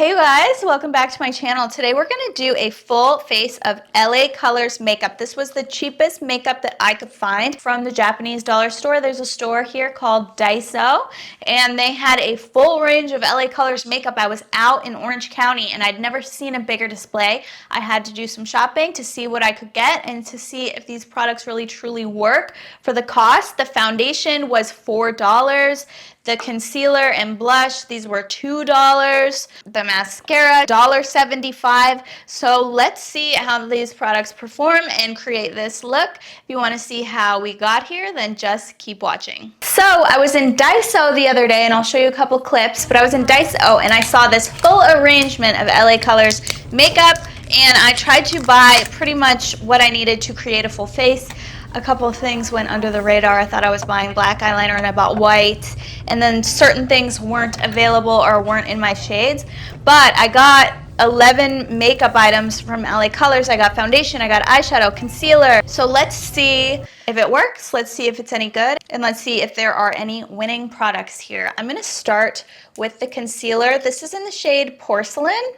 Hey guys, welcome back to my channel. Today we're going to do a full face of LA Colors makeup. This was the cheapest makeup that I could find from the Japanese dollar store. There's a store here called Daiso, and they had a full range of LA Colors makeup. I was out in Orange County and I'd never seen a bigger display. I had to do some shopping to see what I could get and to see if these products really truly work for the cost. The foundation was $4. The concealer and blush, these were $2. The mascara, $1.75. So let's see how these products perform and create this look. If you want to see how we got here, then just keep watching. So I was in Daiso the other day, and I'll show you a couple clips, but I was in Daiso and I saw this full arrangement of LA Colors makeup, and I tried to buy pretty much what I needed to create a full face. A couple of things went under the radar. I thought I was buying black eyeliner and I bought white, and then certain things weren't available or weren't in my shades. But I got 11 makeup items from LA Colors. I got foundation, I got eyeshadow, concealer. So let's see if it works, let's see if it's any good, and let's see if there are any winning products here. I'm gonna start with the concealer. This is in the shade Porcelain.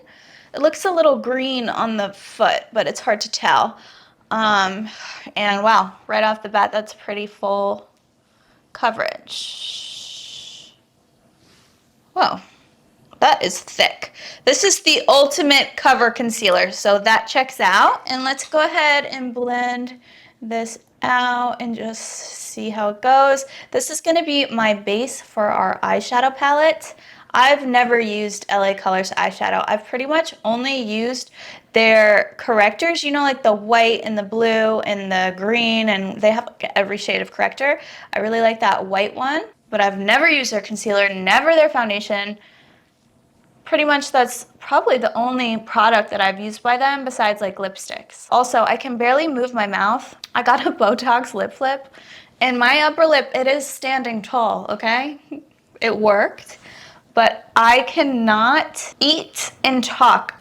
It looks a little green on the foot, but it's hard to tell. And wow, right off the bat, that's pretty full coverage. Whoa, that is thick. This is the ultimate cover concealer, so that checks out. And let's go ahead and blend this out and just see how it goes. This is gonna be my base for our eyeshadow palette. I've never used LA Colors eyeshadow. I've pretty much only used their correctors, you know, like the white and the blue and the green, and they have like every shade of corrector. I really like that white one, but I've never used their concealer, never their foundation. Pretty much that's probably the only product that I've used by them besides like lipsticks. Also, I can barely move my mouth. I got a Botox lip flip, and my upper lip, it is standing tall, okay? It worked. But I cannot eat and talk.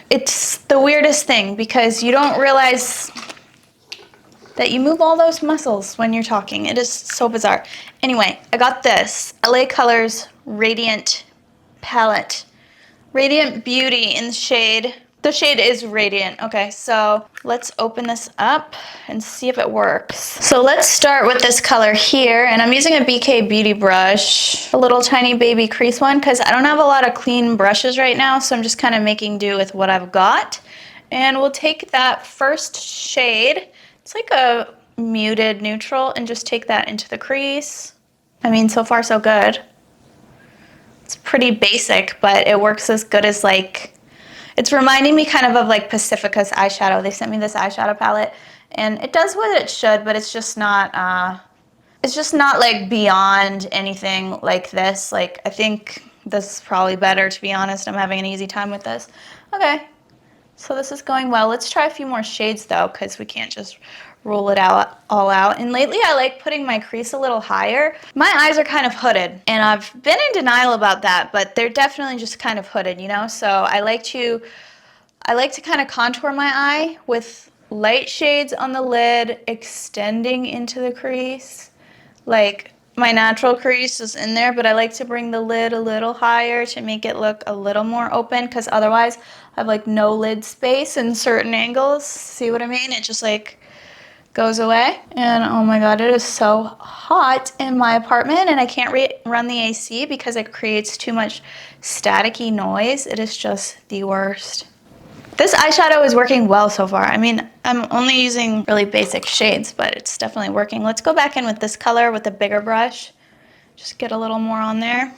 It's the weirdest thing because you don't realize that you move all those muscles when you're talking. It is so bizarre. Anyway, I got this LA Colors Radiant palette. Radiant Beauty in the shade. The shade is Radiant. Okay, so let's open this up and see if it works. So let's start with this color here, and I'm using a BK Beauty brush, a little tiny baby crease one, because I don't have a lot of clean brushes right now, so I'm just kind of making do with what I've got. And we'll take that first shade, it's like a muted neutral, and just take that into the crease. I mean, so far so good. It's pretty basic, but it works as good as like, it's reminding me kind of like Pacifica's eyeshadow. They sent me this eyeshadow palette, and it does what it should, but it's just not like beyond anything like this. Like, I think this is probably better, to be honest. I'm having an easy time with this. Okay, so this is going well. Let's try a few more shades though, because we can't just roll it out all out. And lately I like putting my crease a little higher. My eyes are kind of hooded, and I've been in denial about that, but they're definitely just kind of hooded, you know? So I like to kind of contour my eye with light shades on the lid, extending into the crease. Like, my natural crease is in there, but I like to bring the lid a little higher to make it look a little more open, because otherwise I have like no lid space in certain angles. See what I mean? It just like goes away. And oh my god, it is so hot in my apartment, and I can't run the AC because it creates too much staticky noise. It is just the worst. This eyeshadow is working well so far. I mean, I'm only using really basic shades, but it's definitely working. Let's go back in with this color with a bigger brush. Just get a little more on there.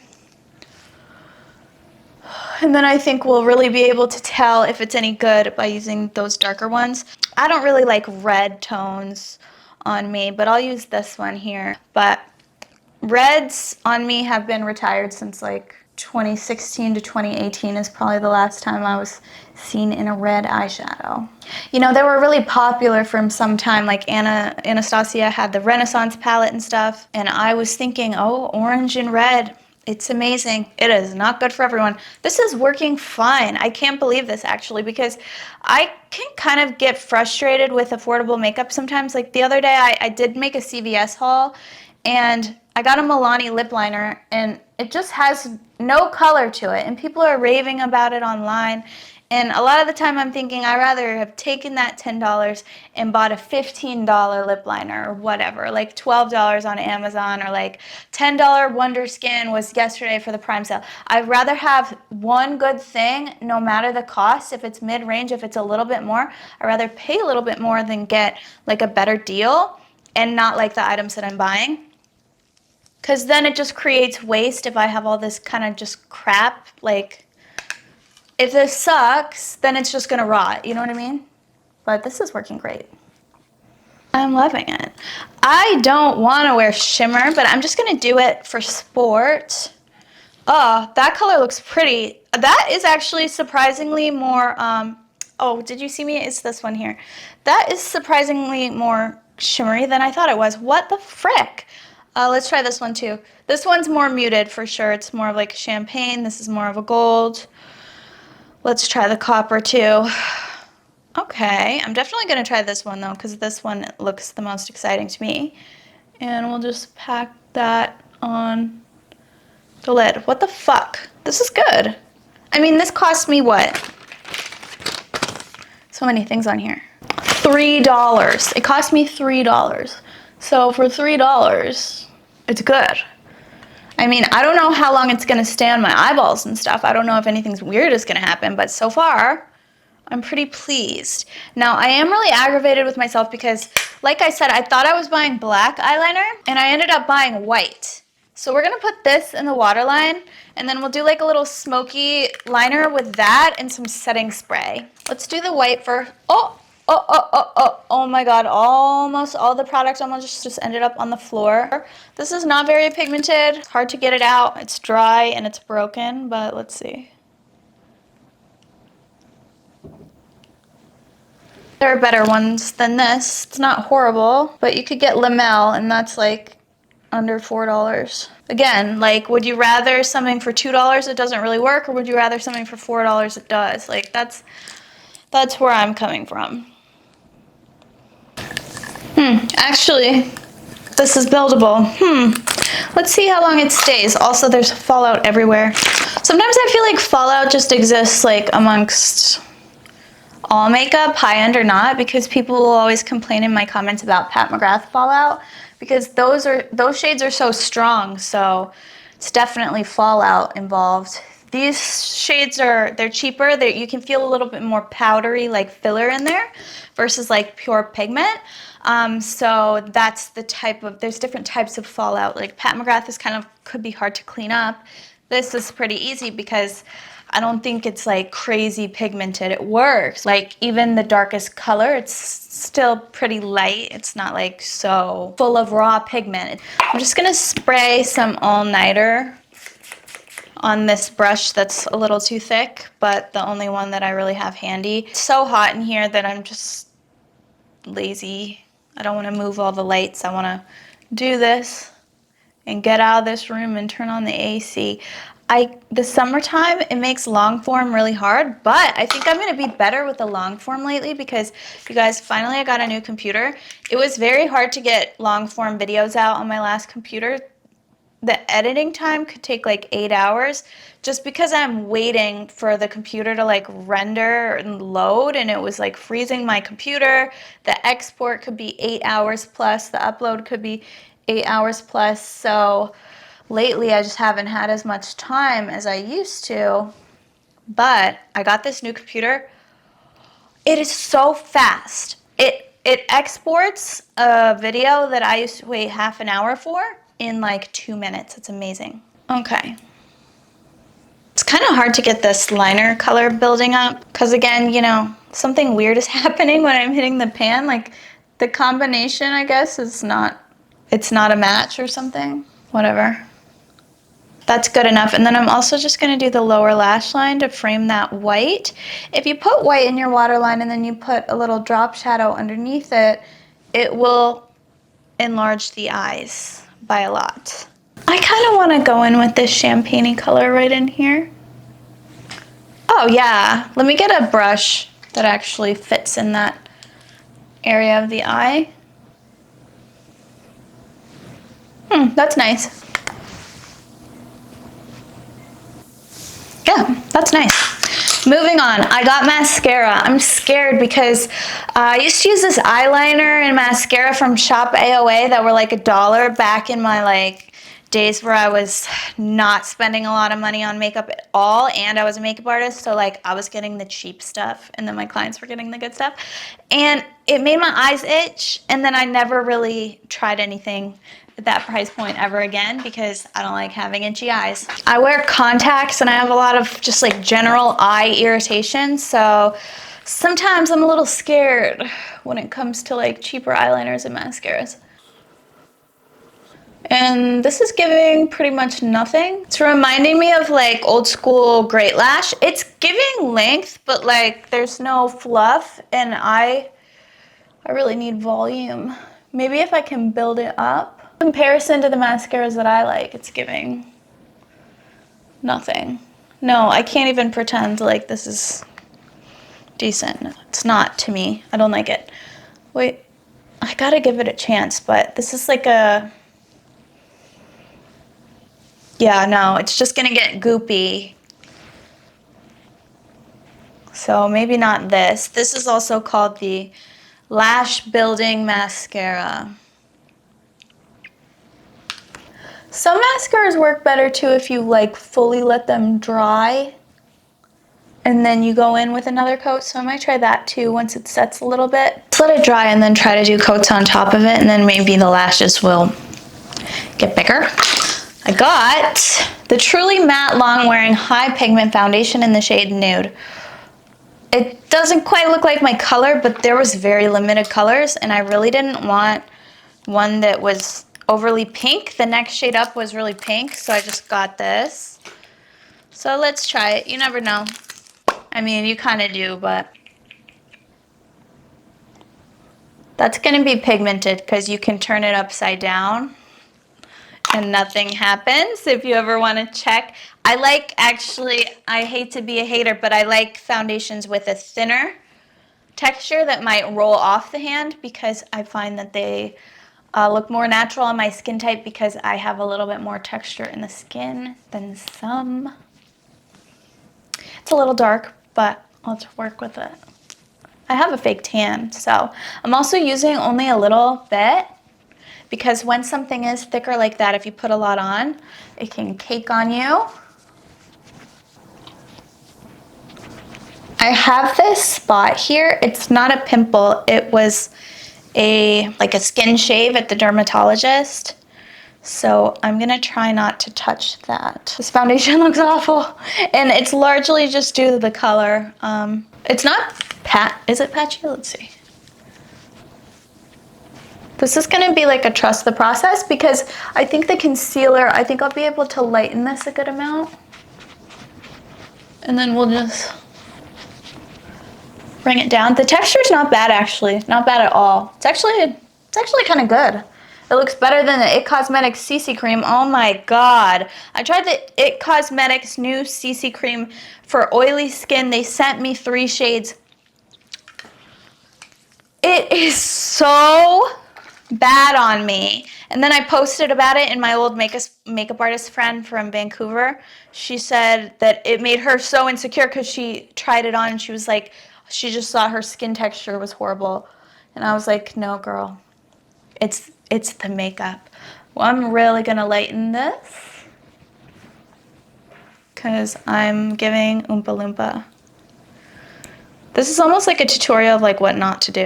And then I think we'll really be able to tell if it's any good by using those darker ones. I don't really like red tones on me, but I'll use this one here. But reds on me have been retired since like 2016 to 2018 is probably the last time I was seen in a red eyeshadow. You know, they were really popular from some time, like Anastasia had the Renaissance palette and stuff, and I was thinking, oh, orange and red, it's amazing. It is not good for everyone. This is working fine. I can't believe this actually, because I can kind of get frustrated with affordable makeup sometimes. Like the other day I did make a CVS haul, and I got a Milani lip liner, and it just has no color to it, and people are raving about it online. And a lot of the time I'm thinking I'd rather have taken that $10 and bought a $15 lip liner or whatever, like $12 on Amazon, or like $10 Wonderskin was yesterday for the Prime sale. I'd rather have one good thing, no matter the cost. If it's mid-range, if it's a little bit more, I'd rather pay a little bit more than get like a better deal and not like the items that I'm buying. Because then it just creates waste if I have all this kind of just crap. Like, if this sucks, then it's just gonna rot, you know what I mean? But this is working great. I'm loving it. I don't wanna wear shimmer, but I'm just gonna do it for sport. Oh, that color looks pretty. That is actually surprisingly more, oh, did you see me? It's this one here. That is surprisingly more shimmery than I thought it was. What the frick? Let's try this one too. This one's more muted for sure. It's more of like champagne. This is more of a gold. Let's try the copper too. Okay, I'm definitely gonna try this one though, because this one looks the most exciting to me. And we'll just pack that on the lid. What the fuck? This is good. I mean, this cost me what? So many things on here. $3. It cost me $3. So for $3, it's good. I mean, I don't know how long it's gonna stay on my eyeballs and stuff. I don't know if anything weird is gonna happen, but so far, I'm pretty pleased. Now, I am really aggravated with myself because, like I said, I thought I was buying black eyeliner, and I ended up buying white. So we're gonna put this in the waterline, and then we'll do like a little smoky liner with that and some setting spray. Let's do the white first. Oh my god, almost all the product almost just ended up on the floor. This is not very pigmented. It's hard to get it out. It's dry and it's broken, but let's see. There are better ones than this. It's not horrible, but you could get Lamel, and that's like under $4. Again, like, would you rather something for $2 that doesn't really work, or would you rather something for $4 that does? Like, that's where I'm coming from. Actually, this is buildable. Let's see how long it stays. Also, there's fallout everywhere. Sometimes I feel like fallout just exists like amongst all makeup, high-end or not, because people will always complain in my comments about Pat McGrath fallout, because those shades are so strong, so it's definitely fallout involved. These shades they're cheaper. You can feel a little bit more powdery, like filler in there, versus like pure pigment. So that's the type of, there's different types of fallout. Like Pat McGrath is could be hard to clean up. This is pretty easy because I don't think it's like crazy pigmented. It works. Like even the darkest color, it's still pretty light. It's not like so full of raw pigment. I'm just gonna spray some all-nighter on this brush that's a little too thick, but the only one that I really have handy. It's so hot in here that I'm just lazy. I don't want to move all the lights. I want to do this and get out of this room and turn on the AC. The summertime, it makes long form really hard, but I think I'm going to be better with the long form lately because, you guys, finally I got a new computer. It was very hard to get long form videos out on my last computer. The editing time could take like 8 hours just because I'm waiting for the computer to like render and load, and it was like freezing my computer. The export could be 8 hours plus, the upload could be 8 hours plus. So lately I just haven't had as much time as I used to, but I got this new computer. It is so fast. It exports a video that I used to wait half an hour for in like 2 minutes. It's amazing. Okay. It's kind of hard to get this liner color building up because, again, you know, something weird is happening when I'm hitting the pan. Like the combination, I guess, it's not a match or something. Whatever. That's good enough. And then I'm also just going to do the lower lash line to frame that white. If you put white in your waterline and then you put a little drop shadow underneath it, it will enlarge the eyes by a lot. I kind of want to go in with this champagne-y color right in here. Oh yeah, let me get a brush that actually fits in that area of the eye. That's nice. Yeah, that's nice. Moving on, I got mascara. I'm scared because I used to use this eyeliner and mascara from Shop AOA that were like $1 back in my like days where I was not spending a lot of money on makeup at all, and I was a makeup artist, so like I was getting the cheap stuff and then my clients were getting the good stuff, and it made my eyes itch, and then I never really tried anything at that price point ever again because I don't like having itchy eyes. I wear contacts and I have a lot of just like general eye irritation, so sometimes I'm a little scared when it comes to like cheaper eyeliners and mascaras. And this is giving pretty much nothing. It's reminding me of like old school Great Lash. It's giving length, but like there's no fluff, and I really need volume. Maybe if I can build it up. In comparison to the mascaras that I like, it's giving nothing. No, I can't even pretend like this is decent. It's not to me. I don't like it. Wait, I gotta give it a chance, but this is like a... Yeah, no, it's just gonna get goopy. So maybe not this. This is also called the Lash Building Mascara. Some mascaras work better too if you like fully let them dry and then you go in with another coat. So I might try that too once it sets a little bit. Just let it dry and then try to do coats on top of it, and then maybe the lashes will get bigger. I got the Truly Matte Long Wearing High Pigment Foundation in the shade Nude. It doesn't quite look like my color, but there was very limited colors, and I really didn't want one that was overly pink. The next shade up was really pink, so I just got this. So let's try it. You never know. I mean, you kind of do, but that's going to be pigmented because you can turn it upside down and nothing happens. If you ever want to check, I like, actually, I hate to be a hater, but I like foundations with a thinner texture that might roll off the hand because I find that they look more natural on my skin type because I have a little bit more texture in the skin than some. It's a little dark, but let's work with it. I have a fake tan, so I'm also using only a little bit because when something is thicker like that, if you put a lot on, it can cake on you. I have this spot here. It's not a pimple. It was like a skin shave at the dermatologist. So I'm gonna try not to touch that. This foundation looks awful, and it's largely just due to the color. It's not is it patchy? Let's see. This is gonna be like a trust the process because I think the concealer, I think I'll be able to lighten this a good amount. And then we'll just bring it down. The texture's not bad actually, not bad at all. It's actually kind of good. It looks better than the IT Cosmetics CC cream. Oh my god. I tried the IT Cosmetics new CC cream for oily skin. They sent me 3 shades. It is so bad on me. And then I posted about it, and my old makeup artist friend from Vancouver, she said that it made her so insecure because she tried it on and she was like, she just thought her skin texture was horrible. And I was like, no girl, it's the makeup. Well, I'm really gonna lighten this because I'm giving Oompa Loompa. This is almost like a tutorial of like what not to do.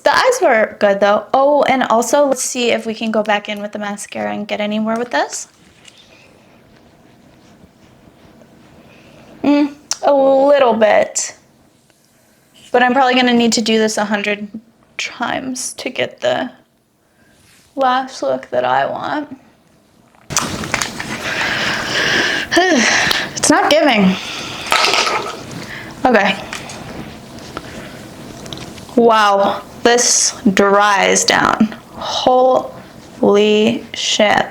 The eyes were good though. Oh, and also let's see if we can go back in with the mascara and get anywhere with this. A little bit. But I'm probably gonna need to do this 100 times to get the lash look that I want. It's not giving. Okay. Wow, this dries down. Holy shit.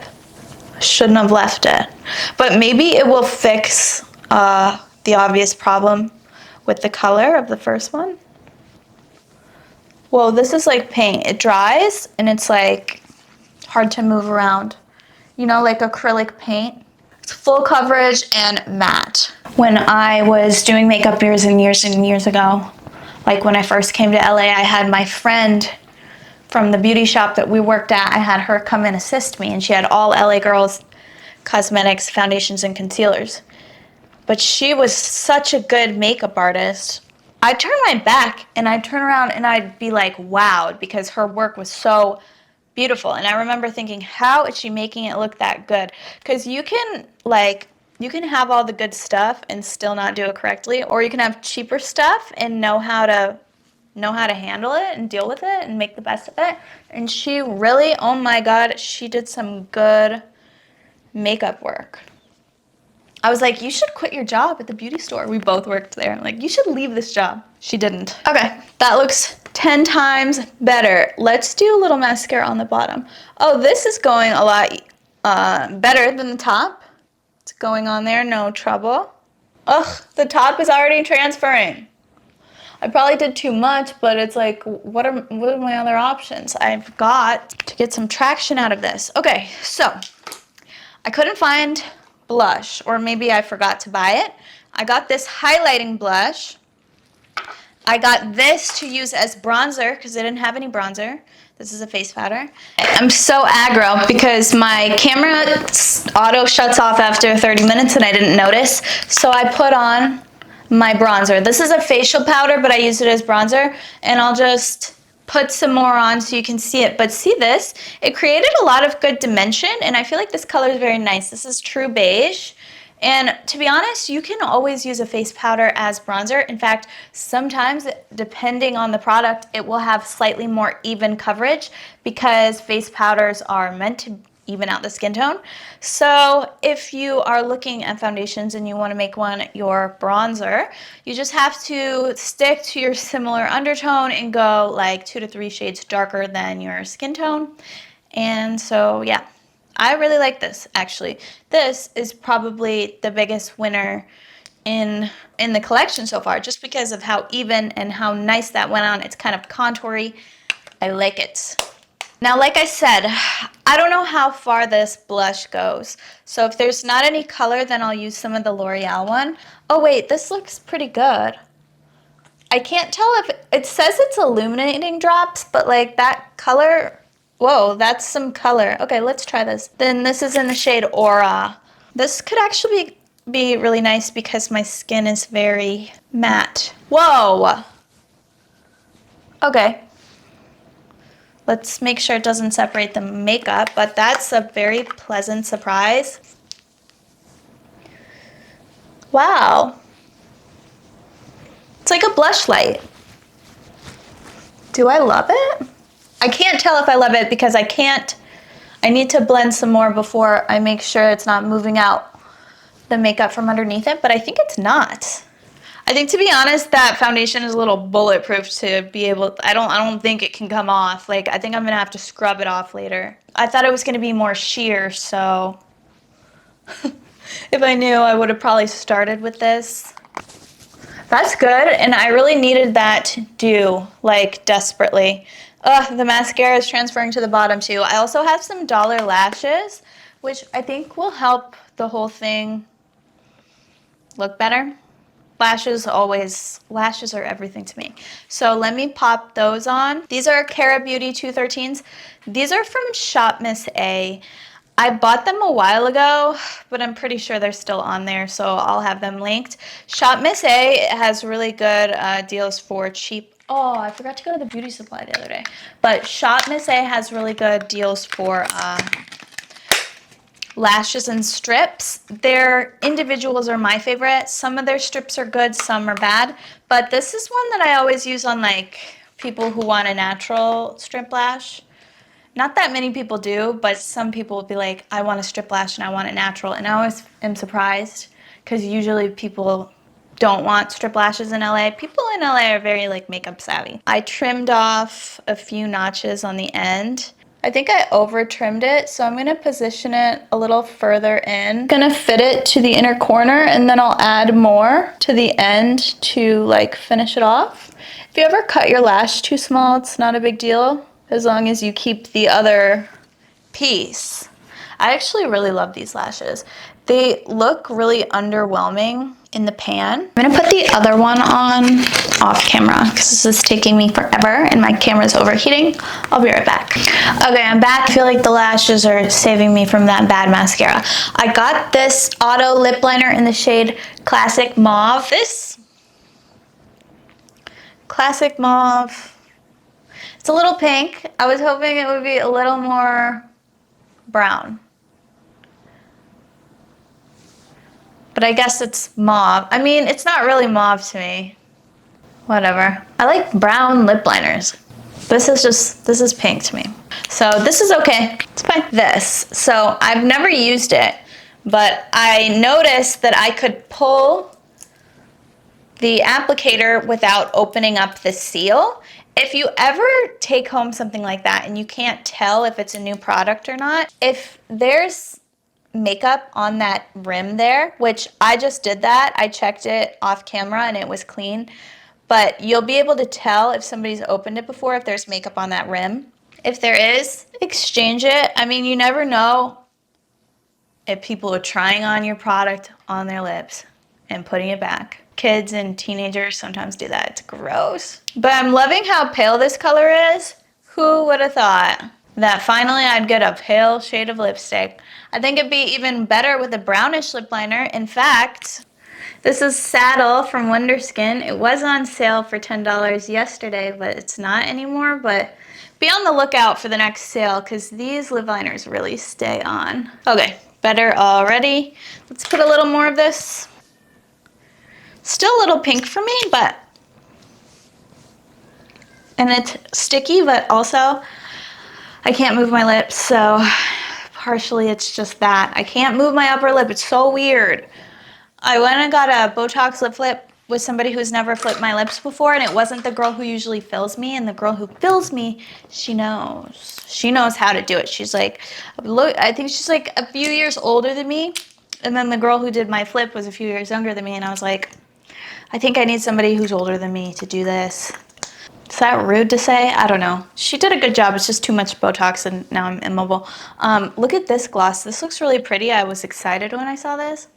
Shouldn't have left it. But maybe it will fix the obvious problem with the color of the first one. Whoa, this is like paint. It dries and it's like hard to move around. You know, like acrylic paint. It's full coverage and matte. When I was doing makeup years and years and years ago, like when I first came to LA, I had my friend from the beauty shop that we worked at, I had her come and assist me, and she had all LA Girls cosmetics, foundations, and concealers. But she was such a good makeup artist. I'd turn my back and I'd turn around and I'd be like wowed because her work was so beautiful. And I remember thinking, how is she making it look that good? Because you can have all the good stuff and still not do it correctly, or you can have cheaper stuff and know how to handle it and deal with it and make the best of it. And she really, oh my God, she did some good makeup work. I was like, you should quit your job at the beauty store. We both worked there. I'm like, you should leave this job. She didn't. Okay, that looks 10 times better. Let's do a little mascara on the bottom. Oh, this is going a lot better than the top. It's going on there, no trouble. Ugh, the top is already transferring. I probably did too much, but it's like, what are my other options? I've got to get some traction out of this. Okay, so I couldn't find blush, or maybe I forgot to buy it. I got this highlighting blush. I got this to use as bronzer because I didn't have any bronzer. This is a face powder. I'm so aggro because my camera auto shuts off after 30 minutes and I didn't notice. So I put on my bronzer. This is a facial powder, but I use it as bronzer, and I'll just put some more on so you can see it. But see this? It created a lot of good dimension, and I feel like this color is very nice. This is True Beige. And to be honest, you can always use a face powder as bronzer. In fact, sometimes, depending on the product, it will have slightly more even coverage because face powders are meant to even out the skin tone. So if you are looking at foundations and you want to make one your bronzer, you just have to stick to your similar undertone and go like 2 to 3 shades darker than your skin tone. And so yeah, I really like this actually. This is probably the biggest winner in the collection so far, just because of how even and how nice that went on. It's kind of contoury. I like it. Now, like I said, I don't know how far this blush goes. So if there's not any color, then I'll use some of the L'Oreal one. Oh wait, this looks pretty good. I can't tell if it says it's illuminating drops, but like that color, whoa, that's some color. Okay, let's try this. Then this is in the shade Aura. This could actually be really nice because my skin is very matte. Whoa. Okay. Let's make sure it doesn't separate the makeup, but that's a very pleasant surprise. Wow. It's like a blush light. Do I love it? I can't tell if I love it because I need to blend some more before I make sure it's not moving out the makeup from underneath it, but I think it's not. I think, to be honest, that foundation is a little bulletproof to be able, I don't think it can come off. Like, I think I'm gonna have to scrub it off later. I thought it was gonna be more sheer, so if I knew, I would have probably started with this. That's good, and I really needed that dew, like, desperately. Ugh, the mascara is transferring to the bottom too. I also have some dollar lashes, which I think will help the whole thing look better. Lashes are everything to me. So let me pop those on. These are Kiera Beauty 213s. These are from Shop Miss A. I bought them a while ago, but I'm pretty sure they're still on there, so I'll have them linked. Shop Miss A has really good deals for cheap. Oh, I forgot to go to the beauty supply the other day. But Shop Miss A has really good deals for lashes and strips. Their individuals are my favorite. Some of their strips are good, some are bad. But this is one that I always use on like people who want a natural strip lash. Not that many people do, but some people will be like, I want a strip lash and I want it natural. And I always am surprised because usually people don't want strip lashes in LA. People in LA are very like makeup savvy. I trimmed off a few notches on the end. I think I over trimmed it, so I'm gonna position it a little further in. I'm gonna fit it to the inner corner, and then I'll add more to the end to like finish it off. If you ever cut your lash too small, it's not a big deal, as long as you keep the other piece. I actually really love these lashes. They look really underwhelming in the pan. I'm gonna put the other one on off camera because this is taking me forever and my camera's overheating. I'll be right back. Okay, I'm back. I feel like the lashes are saving me from that bad mascara. I got this auto lip liner in the shade Classic Mauve. This Classic Mauve, it's a little pink. I was hoping it would be a little more brown. But I guess it's mauve. I mean, it's not really mauve to me. Whatever. I like brown lip liners. This is pink to me. So this is okay. It's fine. This. So I've never used it, but I noticed that I could pull the applicator without opening up the seal. If you ever take home something like that and you can't tell if it's a new product or not, if there's makeup on that rim there, which I just did that. I checked it off camera and it was clean, but you'll be able to tell if somebody's opened it before if there's makeup on that rim. If there is, exchange it. I mean, you never know if people are trying on your product on their lips and putting it back. Kids and teenagers sometimes do that. It's gross. But I'm loving how pale this color is. Who would have thought that finally I'd get a pale shade of lipstick? I think it'd be even better with a brownish lip liner. In fact, this is Saddle from Wonderskin. It was on sale for $10 yesterday, but it's not anymore. But be on the lookout for the next sale because these lip liners really stay on. Okay, better already. Let's put a little more of this. Still a little pink for me, but, and it's sticky, but also I can't move my lips, so partially it's just that. I can't move my upper lip. It's so weird. I went and got a Botox lip flip with somebody who's never flipped my lips before, and it wasn't the girl who usually fills me, and the girl who fills me, she knows. She knows how to do it. She's like, look, I think she's like a few years older than me, and then the girl who did my flip was a few years younger than me, and I was like, I think I need somebody who's older than me to do this. Is that rude to say? I don't know. She did a good job. It's just too much Botox and now I'm immobile. Look at this gloss. This looks really pretty. I was excited when I saw this.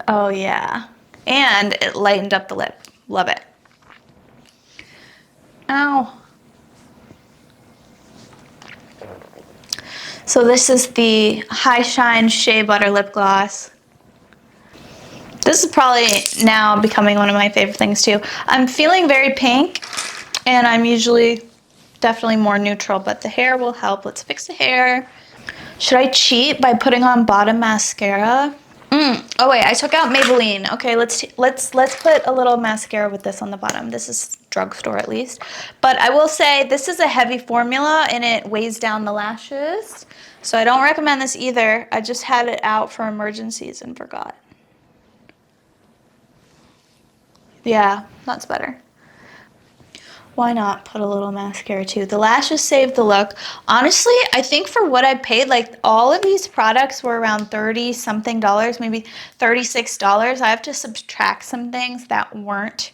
Oh yeah. And it lightened up the lip. Love it. Ow. So this is the High Shine Shea Butter Lip Gloss. This is probably now becoming one of my favorite things too. I'm feeling very pink, and I'm usually definitely more neutral, but the hair will help. Let's fix the hair. Should I cheat by putting on bottom mascara? Oh wait, I took out Maybelline. Okay, let's put a little mascara with this on the bottom. This is drugstore at least. But I will say this is a heavy formula and it weighs down the lashes. So I don't recommend this either. I just had it out for emergencies and forgot. Yeah, that's better. Why not put a little mascara too? The lashes save the look. Honestly, I think for what I paid, like all of these products were around 30 something dollars, maybe $36. I have to subtract some things that weren't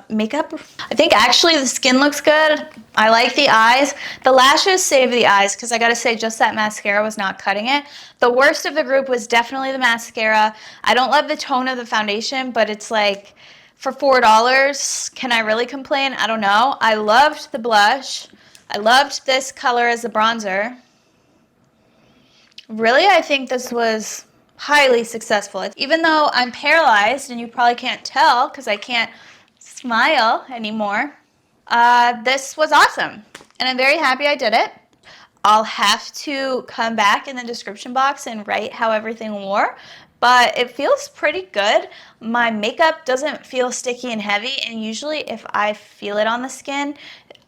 makeup. I think actually the skin looks good. I like the eyes. The lashes save the eyes because I gotta say just that mascara was not cutting it. The worst of the group was definitely the mascara. I don't love the tone of the foundation, but it's like, for $4, can I really complain? I don't know. I loved the blush. I loved this color as a bronzer. Really, I think this was highly successful. Even though I'm paralyzed, and you probably can't tell because I can't smile anymore, this was awesome. And I'm very happy I did it. I'll have to come back in the description box and write how everything wore, but it feels pretty good. My makeup doesn't feel sticky and heavy, and usually if I feel it on the skin,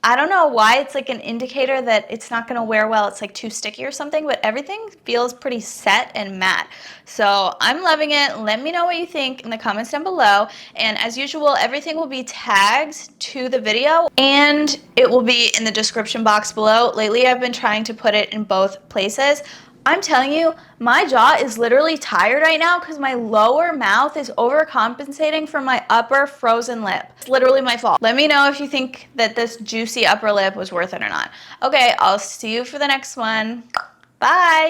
I don't know why it's like an indicator that it's not gonna wear well. It's like too sticky or something, but everything feels pretty set and matte. So I'm loving it. Let me know what you think in the comments down below. And as usual, everything will be tagged to the video and it will be in the description box below. Lately, I've been trying to put it in both places. I'm telling you, my jaw is literally tired right now because my lower mouth is overcompensating for my upper frozen lip. It's literally my fault. Let me know if you think that this juicy upper lip was worth it or not. Okay, I'll see you for the next one. Bye!